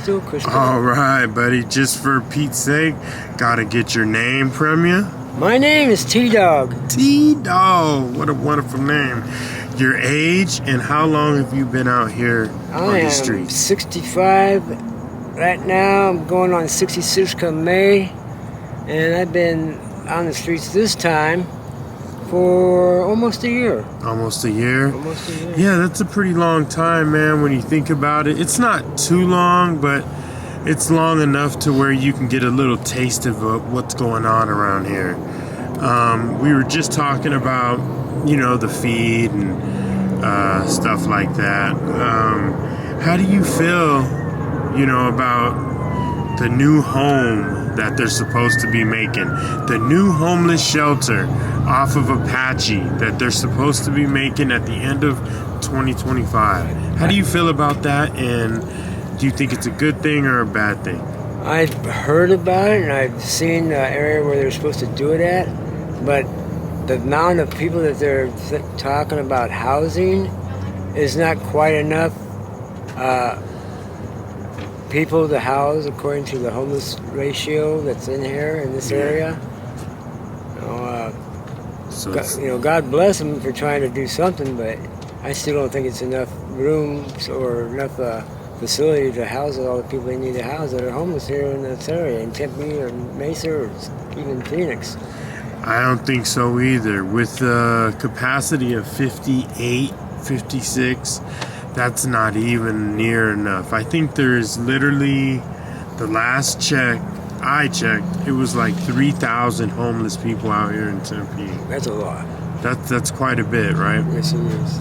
still Christian. All right, buddy. Just for Pete's sake, gotta get your name from you. My name is T-Dog. T-Dog. What a wonderful name. Your age and how long have you been out here on the I am streets? 65 right now. I'm going on 66 come May. And I've been on the streets this time for almost a year. Almost a year? Almost a year. Yeah, that's a pretty long time, man, when you think about it. It's not too long, but it's long enough to where you can get a little taste of what's going on around here. We were just talking about, the feed and stuff like that. How do you feel, about the new home that they're supposed to be making? The new homeless shelter off of Apache that they're supposed to be making at the end of 2025. How do you feel about that, and do you think it's a good thing or a bad thing? I've heard about it, and I've seen the area where they're supposed to do it at, but the amount of people that they're talking about housing is not quite enough people to house according to the homeless ratio that's in here in this area. God bless them for trying to do something, but I still don't think it's enough rooms or enough facility to house all the people they need to house that are homeless here in this area, in Tempe or Mesa or even Phoenix. I don't think so either. With a capacity of 58, 56, that's not even near enough. I think there's literally, the last I checked, it was like 3,000 homeless people out here in Tempe. That's a lot. That's quite a bit, right? Yes, it is.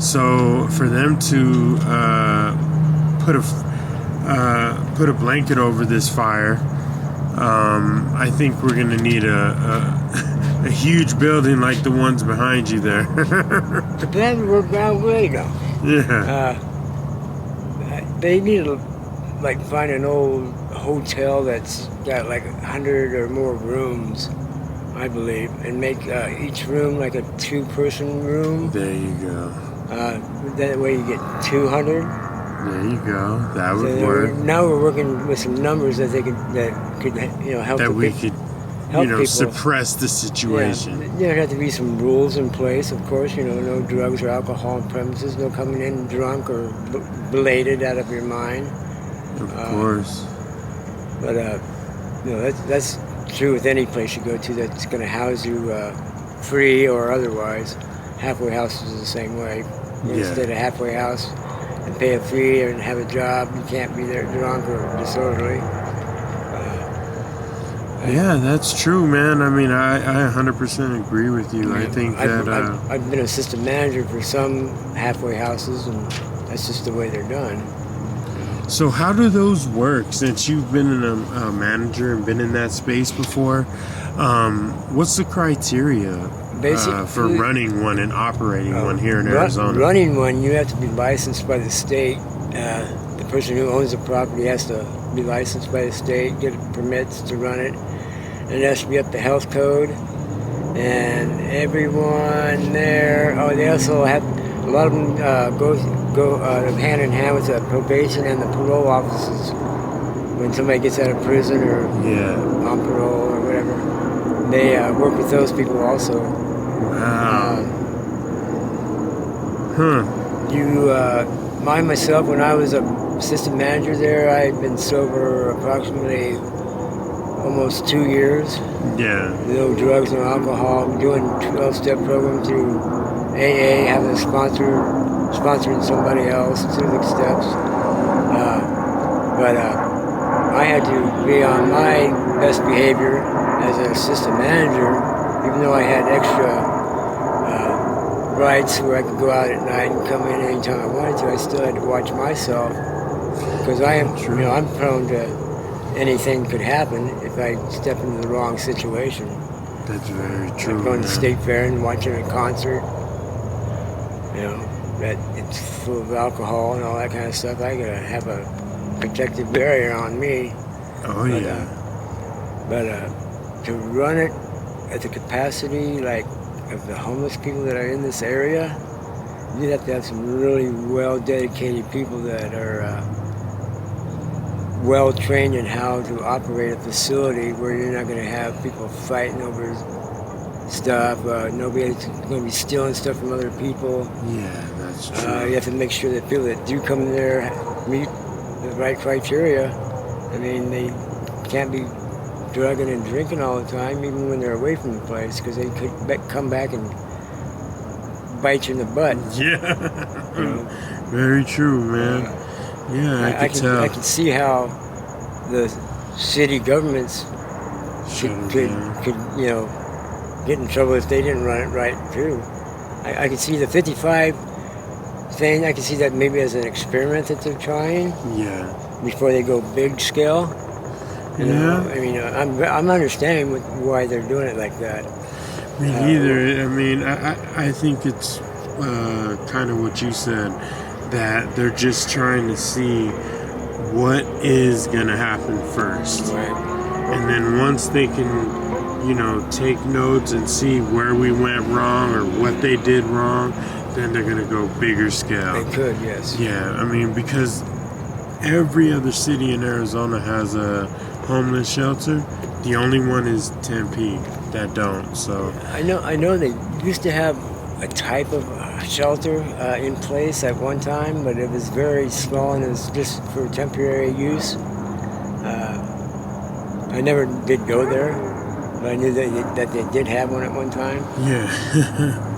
So for them to put a blanket over this fire, I think we're gonna need a huge building like the ones behind you there. But that would work out great though. Yeah. They need to find an old hotel that's got 100 or more rooms, I believe, and make each room like a 2-person room. There you go. That way you get 200. There you go. That would work. Now we're working with some numbers that could help. That we people. could, suppress the situation. Yeah, there have to be some rules in place, of course. No drugs or alcohol on premises. No coming in drunk or belated out of your mind. Of course. But that's true with any place you go to that's going to house you free or otherwise. Halfway house is the same way. Instead of halfway house and pay a fee and have a job, you can't be there drunk or disorderly. Yeah, that's true, man. I mean, I 100% agree with you. I think that I've been assistant manager for some halfway houses, and that's just the way they're done. So how do those work? Since you've been a manager and been in that space before, what's the criteria for running one and operating one here in Arizona? Running one, you have to be licensed by the state. The person who owns the property has to be licensed by the state, get permits to run it, and it has to be up to health code. And everyone there, they also have, a lot of them go hand in hand with the probation and the parole offices. When somebody gets out of prison or on parole or whatever, they work with those people also. Wow. Myself, when I was an assistant manager there, I had been sober approximately almost 2 years. Yeah. No drugs, no alcohol. Doing 12-step program through AA, having a sponsoring somebody else through the steps. But I had to be on my best behavior as an assistant manager, even though I had extra rights where I could go out at night and come in anytime I wanted to. I still had to watch myself because I'm prone to anything could happen if I step into the wrong situation. That's very true. Like going to State Fair and watching a concert, that it's full of alcohol and all that kind of stuff. I gotta have a protective barrier on me. Oh, yeah. But to run it at the capacity of the homeless people that are in this area, you'd have to have some really well dedicated people that are well trained in how to operate a facility where you're not going to have people fighting over stuff. Nobody's going to be stealing stuff from other people. Yeah, that's true. You have to make sure that people that do come there meet the right criteria. I mean, they can't be drugging and drinking all the time, even when they're away from the place, because they could come back and bite you in the butt. Yeah, You know? very true, man. Yeah, I could tell. I can see how the city governments Shut 'em could, down. get in trouble if they didn't run it right too. I can see the 55 thing. I can see that maybe as an experiment that they're trying Yeah. before they go big scale. You know, Yeah. I mean, I'm understanding why they're doing it like that. Me neither. I mean, I think it's kind of what you said, that they're just trying to see what is going to happen first. Right. And then once they can, take notes and see where we went wrong or what they did wrong, then they're going to go bigger scale. They could, yes. Yeah, I mean, because every other city in Arizona has a homeless shelter. The only one is Tempe that don't. So I know they used to have a type of shelter in place at one time, but it was very small and it was just for temporary use. I never did go there, but I knew that they did have one at one time. yeah.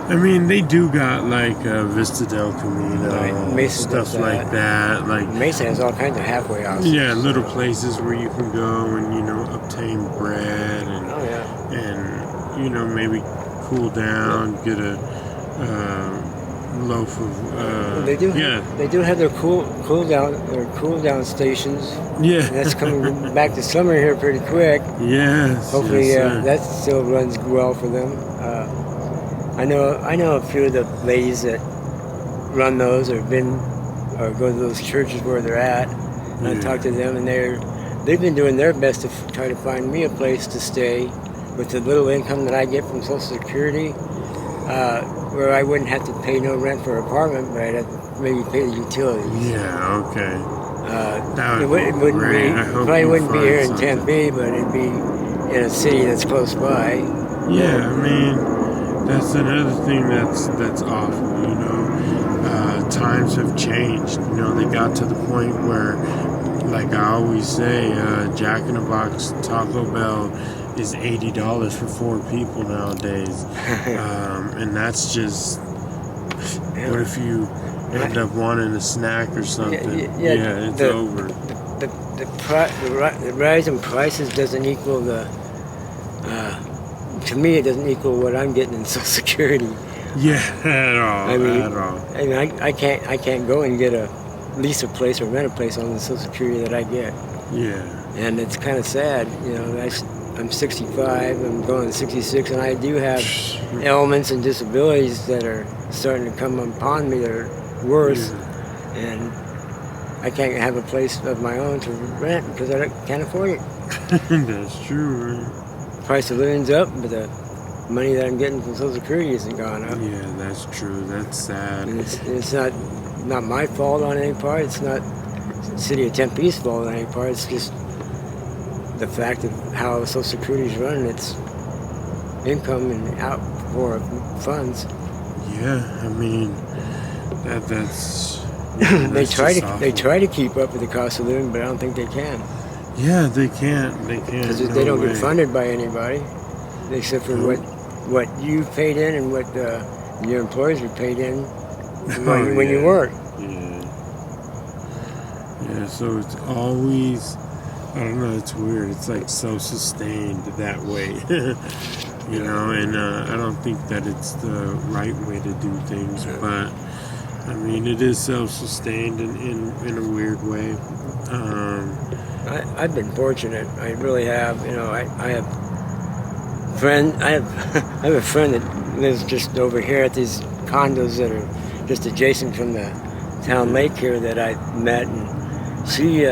I mean, they do got like Vista del Camino, Right, Mesa stuff does like that. Like, Mesa has all kinds of halfway houses. yeah, little places where you can go and obtain bread and Oh yeah. maybe cool down, get a loaf of. They do. Yeah, They do have their cool down stations. yeah. That's coming back to summer here pretty quick. Yes. Hopefully, yes, sir. that still runs well for them. I know a few of the ladies that run those or go to those churches where they're at. And I Yeah. talk to them, and they've been doing their best to try to find me a place to stay with the little income that I get from Social Security, where I wouldn't have to pay no rent for an apartment, but I'd have to maybe pay the utilities. Yeah. Okay. That It would be wouldn't great. be I hope probably you wouldn't be find here in something. Tempe, but it'd be in a city that's close by. Yeah, I mean, that's another thing that's awful. Times have changed. They got to the point where, like I always say, Jack in the Box Taco Bell is $80 for 4 people nowadays, and that's just. What if you end up wanting a snack or something? Yeah, It's over. The rise in prices doesn't equal to me, it doesn't equal what I'm getting in Social Security. Yeah, at all. I mean, at all. I mean, I can't go and get lease a place or rent a place on the Social Security that I get, Yeah. and it's kind of sad. I'm 65, I'm going to 66, and I do have ailments and disabilities that are starting to come upon me that are worse, and I can't have a place of my own to rent because I can't afford it. That's true, man. Price of living's up, but the money that I'm getting from Social Security isn't gone up. Yeah, that's true. That's sad. And it's not my fault on any part. It's not the City of Tempe's fault on any part. It's just the fact of how Social Security's running its income and outpour of funds. Yeah, I mean, that's. They try awful. to keep up with the cost of living, but I don't think they can. Yeah, they can't. They can't. Because No they don't way. get funded by anybody, except for Nope. what you paid in and what your employers are paid in Oh, when you yeah. work. Yeah. Yeah, so it's always. I don't know. It's weird. It's like self-sustained that way, And I don't think that it's the right way to do things, but I mean, it is self-sustained in a weird way. I've been fortunate. I really have. I have I have a friend that lives just over here at these condos that are just adjacent from the town lake here that I met, and she,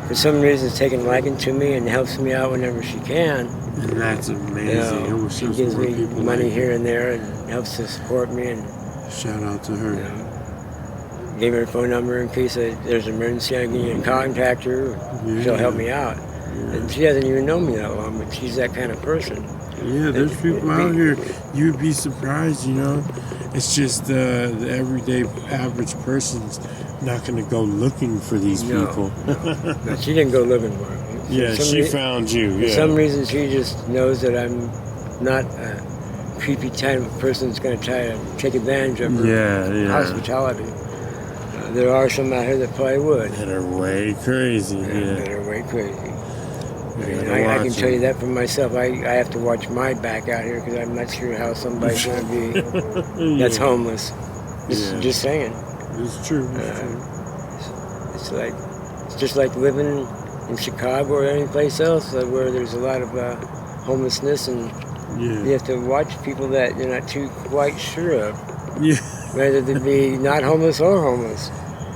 for some reason, has taken a liking to me and helps me out whenever she can. And that's amazing. I wish She there was gives more me people money like here and there and helps to support me, and Shout out to her. gave her phone number in case there's an emergency. I can contact her. Yeah. She'll help me out. And she doesn't even know me that long, but she's that kind of person. Yeah, there's people out here. You'd be surprised, you know. It's just the everyday average person's not going to go looking for these people. No, she didn't go looking for them. Yeah, she found you. For some reason, she just knows that I'm not a creepy type of person that's going to try to take advantage of her hospitality. There are some out here that probably would. That are way crazy. That are way crazy. I can tell you that for myself. I have to watch my back out here because I'm not sure how somebody's going to be that's homeless. Just saying. It's true. It's just like living in Chicago or any place else where there's a lot of homelessness, and you have to watch people that you're not too quite sure of. Yeah. Whether they be not homeless or homeless.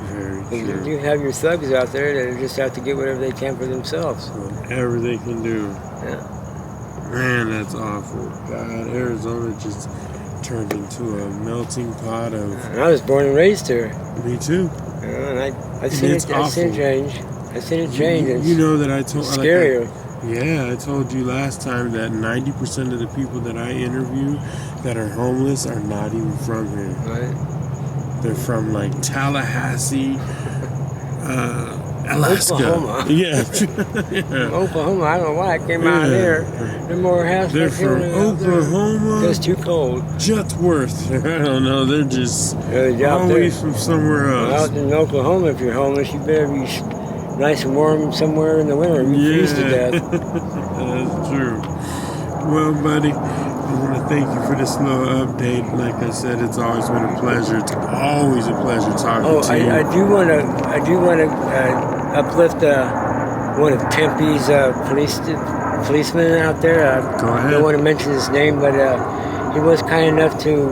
Very true. You have your thugs out there that are just out to get whatever they can for themselves. Whatever they can do. Yeah. Man, that's awful. God, Arizona just turned into a melting pot of... And I was born and raised here. Me too. And I've seen it change. I've seen it change. You know that I told... It's scarier. I told you last time that 90% of the people that I interview that are homeless are not even from here. Right. They're from like Tallahassee, Alaska. Oklahoma. Yeah. Oklahoma, I don't know why I came out here. They're more half. They're from Oklahoma. It's too cold. Jetsworth. I don't know. They're just always from somewhere else. Out in Oklahoma, if you're homeless, you better be nice and warm somewhere in the winter. You freeze to death. That's true. Well, buddy, I want to thank you for this little update. Like I said, it's always been a pleasure. It's always a pleasure talking to you. I do want to uplift one of Tempe's policemen out there. Go ahead. I don't want to mention his name, but he was kind enough to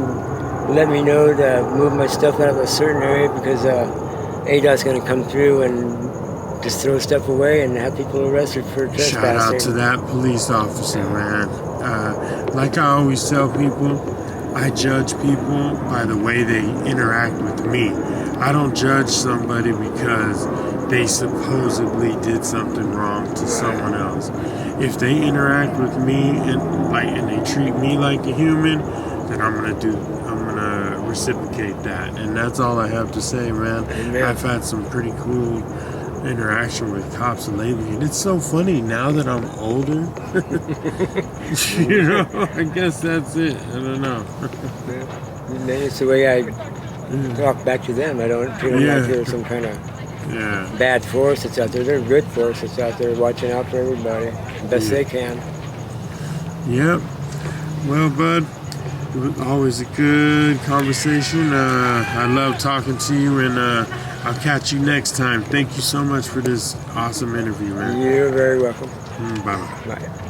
let me know to move my stuff out of a certain area because ADOT's going to come through and just throw stuff away and have people arrested for trespassing. Shout out to that police officer, man. Like I always tell people, I judge people by the way they interact with me. I don't judge somebody because they supposedly did something wrong to someone else. If they interact with me and they treat me like a human, then I'm gonna reciprocate that. And that's all I have to say, man. Amen. I've had some pretty cool interaction with cops lately, and it's so funny now that I'm older. You know, I guess that's it. I don't know. It's the way I talk back to them. I don't feel like they're some kind of bad force that's out there. They're a good force that's out there watching out for everybody the best they can. Yep. Well, bud, it was always a good conversation. I love talking to you, and I'll catch you next time. Thank you so much for this awesome interview, man. You're very welcome. Bye-bye. Bye.